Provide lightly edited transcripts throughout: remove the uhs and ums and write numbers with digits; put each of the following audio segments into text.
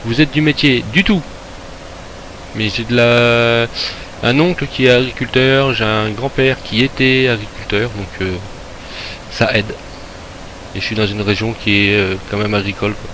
vous êtes du métier du tout. Mais j'ai de la... un oncle qui est agriculteur, j'ai un grand-père qui était agriculteur, donc ça aide. Et je suis dans une région qui est quand même agricole, quoi.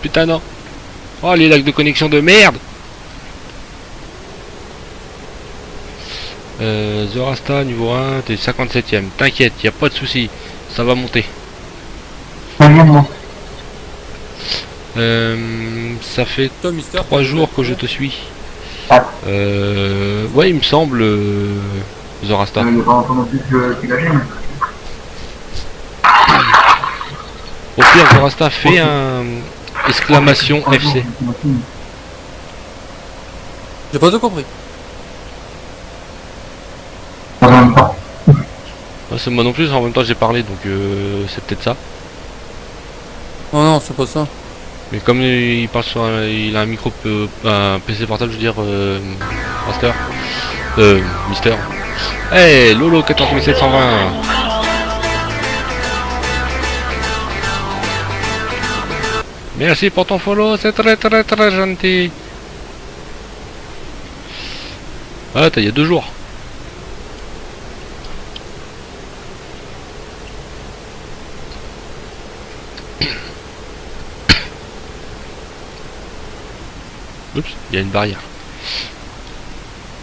Putain non. Oh les lags de connexion de merde. Zorasta niveau 1, t'es 57ème. T'inquiète, y a pas de souci, ça va monter. Ça fait Toi, Mister, 3 jours que je te suis. Ouais, il me semble, Zorasta. Au pire, Zorasta fait un exclamation FC. J'ai pas tout compris. Ouais, c'est moi non plus, en même temps j'ai parlé, donc c'est peut-être ça. Non, non, c'est pas ça. Mais comme il parle sur il a un micro, un PC portable, je veux dire, Master, Mister. Hey, Lolo 14720. Merci pour ton follow, c'est très très très gentil. Ah, il y a 2 jours. Oups, il y a une barrière.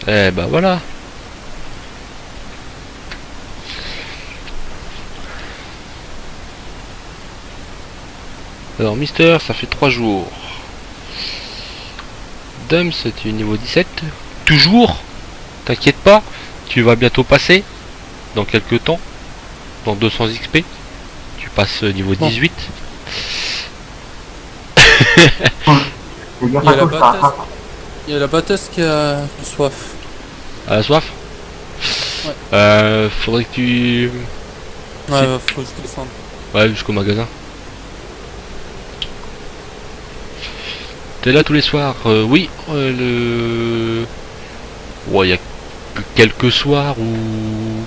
Eh bah voilà. Alors Mister, ça fait 3 jours. Dums, tu es niveau 17. Toujours. T'inquiète pas, tu vas bientôt passer. Dans quelques temps. Dans 200 XP. Tu passes niveau 18. Il y a la Bathès qui a soif. À la soif. Ouais. Faudrait que tu... Ouais, faut que je descende. Ouais, jusqu'au magasin. T'es là tous les soirs. Oui, le... Ouais, il y a que quelques soirs où...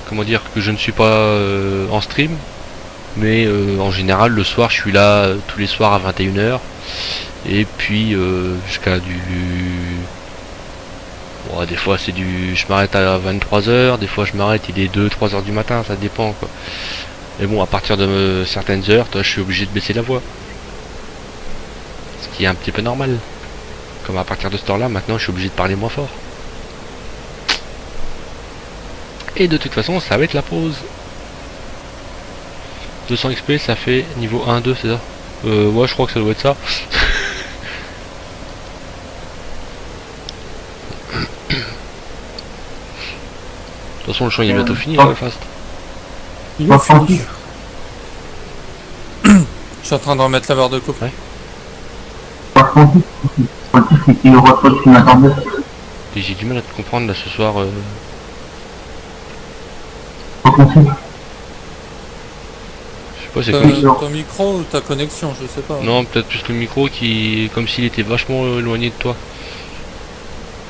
Comment dire, que je ne suis pas en stream. Mais en général, le soir, je suis là tous les soirs à 21h. Et puis jusqu'à du... Ouais, des fois c'est du... Je m'arrête à 23h, des fois je m'arrête, il est 2-3h du matin, ça dépend quoi. Mais bon, à partir de certaines heures, toi, je suis obligé de baisser la voix. Ce qui est un petit peu normal. Comme à partir de cette heure-là, maintenant je suis obligé de parler moins fort. Et de toute façon, ça va être la pause. 200 XP, ça fait niveau 1-2, c'est ça? Ouais, je crois que ça doit être ça. De toute façon, le champ il est bientôt fini, là, fast. Il est fini. Je suis en train de remettre la barre de coupe. Ouais. Et j'ai du mal à te comprendre là ce soir. Je sais pas, c'est comme... Ton micro ou ta connexion, je sais pas. Non, peut-être plus le micro qui... Comme s'il était vachement éloigné de toi.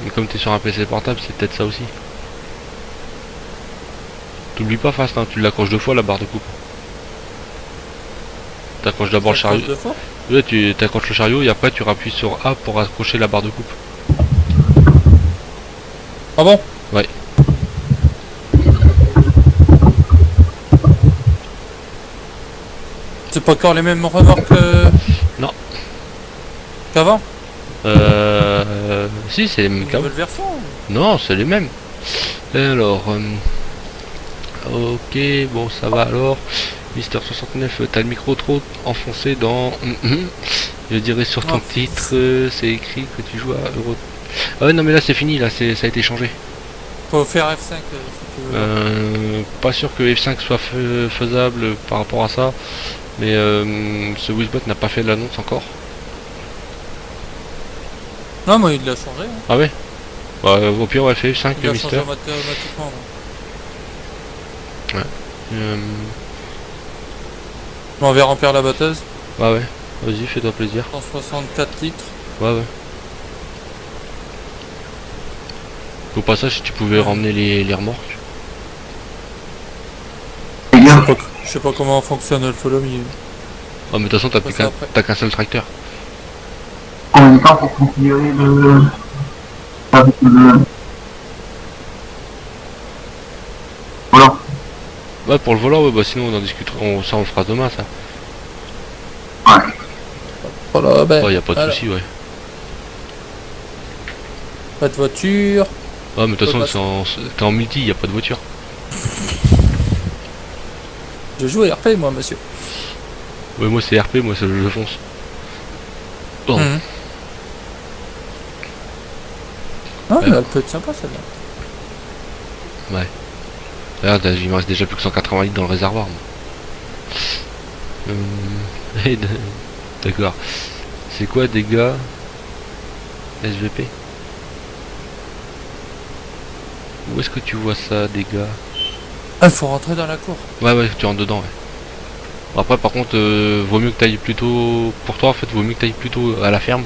Mais comme t'es sur un PC portable, c'est peut-être ça aussi. T'oublies pas fast, hein, tu l'accroches 2 fois la barre de coupe. T'accroches d'abord le chariot. Ouais, tu t'accroches le chariot et après tu rappuies sur A pour accrocher la barre de coupe. Ah bon? Ouais. C'est pas encore les mêmes remorques Non. Qu'avant? Si, c'est les mêmes câbles. Nouvelle version? Non, c'est les mêmes. Alors, ok, bon, ça va alors. Mister 69, t'as le micro trop enfoncé dans... Je dirais sur ton titre, c'est écrit que tu joues à Euro... Ah ouais, non mais là c'est fini, là ça a été changé. Faut faire F5 si tu veux. Pas sûr que F5 soit faisable par rapport à ça. Mais ce Wizbot n'a pas fait l'annonce encore. Non, moi il l'a changé. Hein. Ah ouais. Bah, au pire, on va faire F5 il l'a Mister. changé automatiquement. Ouais. On va remplir la batteuse. Ouais, ouais. Vas-y, fais-toi plaisir. 164 litres. Ouais, ouais. Au passage, si tu pouvais ramener les remorques. Je sais pas comment fonctionne le follow me. Oh, mais de toute façon, On fait ça après. t'as qu'un seul tracteur. Combien de temps pour configurer le... avec le... Voilà. Ouais, pour le volant, ouais, bah sinon on en discutera, ça on le fera demain, ça. Ouais. Voilà, ben. Oh, y a pas de alors, souci, ouais. pas de voiture. Ah, mais de toute Ouais, façon, t'es en multi, y a pas de voiture. Je joue à RP, moi, monsieur. Ouais, moi c'est RP, moi je fonce. Oh. Mhm. Ah, mais elle peut être sympa, celle-là. Ouais. Regarde, il me reste déjà plus que 180 litres dans le réservoir. Moi. Et d'accord. C'est quoi dégâts SVP? Où est-ce que tu vois ça, dégâts? Ah, faut rentrer dans la cour. Ouais, tu rentres dedans, ouais. Bon, après, par contre, vaut mieux que t'ailles plutôt... Pour toi, en fait, vaut mieux que t'ailles plutôt à la ferme.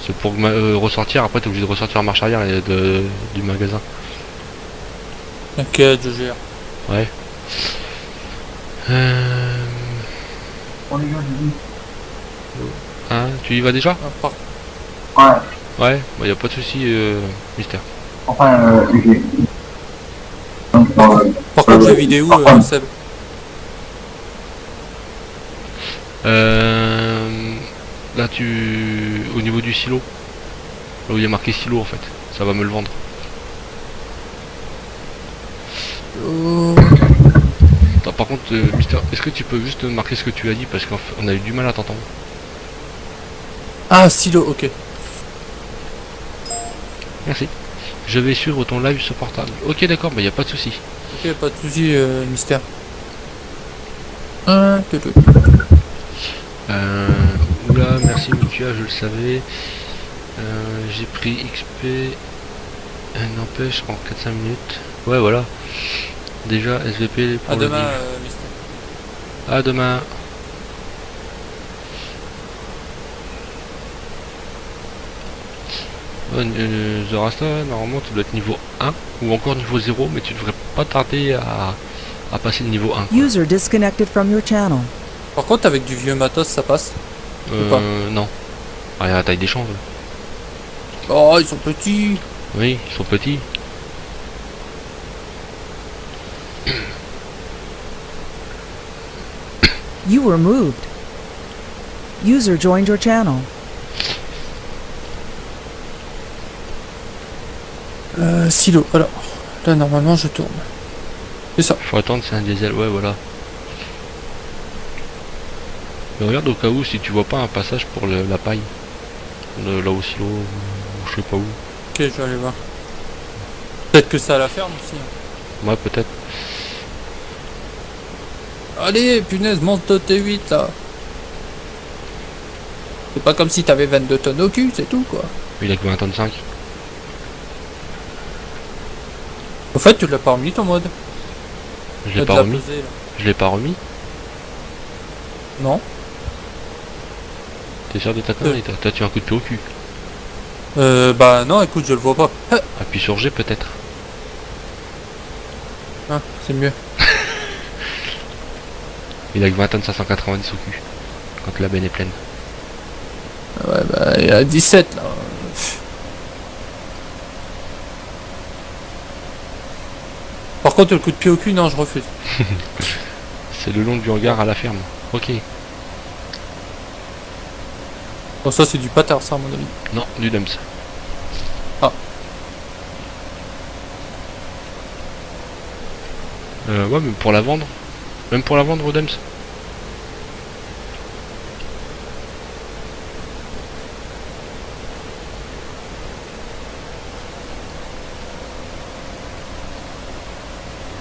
C'est pour ressortir, après t'es obligé de ressortir en marche arrière du magasin. T'inquiète, je gère. Ouais. On est gars, j'ai dit. Hein, tu y vas déjà? Ah, par... Ouais. Ouais, bah y a pas de souci, Mystère. Enfin, j'ai... Donc, par contre, j'ai vidéo, Seb. Là au niveau du silo, là où il y a marqué silo en fait, ça va me le vendre. Oh. Attends, par contre, Mister, est-ce que tu peux juste marquer ce que tu as dit parce qu'on a eu du mal à t'entendre. Ah, silo, ok. Merci. Je vais suivre ton live sur portable. Ok, d'accord, bah y a pas de souci. Ok, pas de soucis, mystère. Tout. Oula, merci Mikia, je le savais. J'ai pris XP. N'empêche, en 4-5 minutes. Ouais, voilà. Déjà, SVP pour À le demain, div. mystère. À demain. Zorasta, normalement tu dois être niveau 1 ou encore niveau 0, mais tu devrais pas tarder à passer le niveau 1. Quoi. User disconnected from your channel. Par contre, avec du vieux matos, ça passe. Ou pas Non. Ah, la taille des champs. Oh, ils sont petits. Oui, ils sont petits. You were moved. User joined your channel. Silo, alors. Là, normalement, je tourne. C'est ça. Faut attendre, c'est un diesel, ouais, voilà. Mais regarde au cas où si tu vois pas un passage pour la paille. Là au silo, ou je sais pas où. Ok, je vais aller voir. Peut-être que c'est à la ferme aussi. Hein. Ouais, peut-être. Allez, punaise, monte de T8 là. C'est pas comme si t'avais 22 tonnes au cul, c'est tout quoi. Il a que 20 tonnes 5. Au fait, tu l'as pas remis ton mode. Je l'ai pas remis. Pesé, là. Je l'ai pas remis. Non. T'es sûr de ta connerie, t'as tué un coup de pied au cul. Bah non, écoute, je le vois pas. Appuie sur G peut-être. Ah, c'est mieux. Il a que 20 tonnes 590 au cul. Quand la benne est pleine. Ouais, bah il y a 17 là. Par contre, le coup de pied au cul, non, je refuse. C'est le long du hangar à la ferme. Ok. Bon, ça, c'est du patard, ça, à mon avis. Non, du Dems. Ah. Ouais, mais pour la vendre. Même pour la vendre au Dems.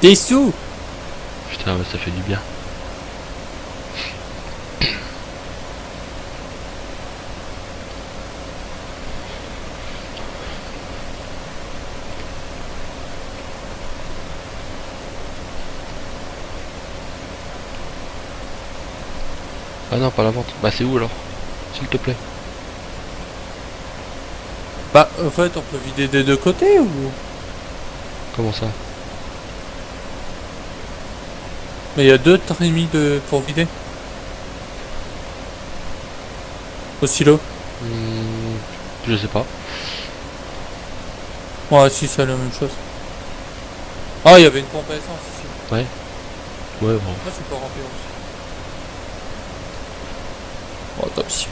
Des sous. Putain, ouais, ça fait du bien. Ah non, pas la vente. Bah c'est où alors? S'il te plaît. Bah, en fait, on peut vider des deux côtés ou... Comment ça? Mais il y a 2 trémies pour vider. Au silo. Je sais pas. Ouais, si, c'est la même chose. Ah, il y avait une pompe à essence ici. Ouais, bon. Moi, c'est pas rempli aussi. Bon, tant pis.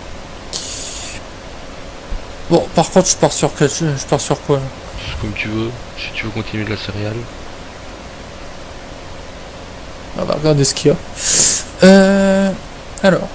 Bon, par contre, je pars sur quoi là? Comme tu veux, si tu veux continuer de la céréale. On va regarder ce qu'il y a. Alors.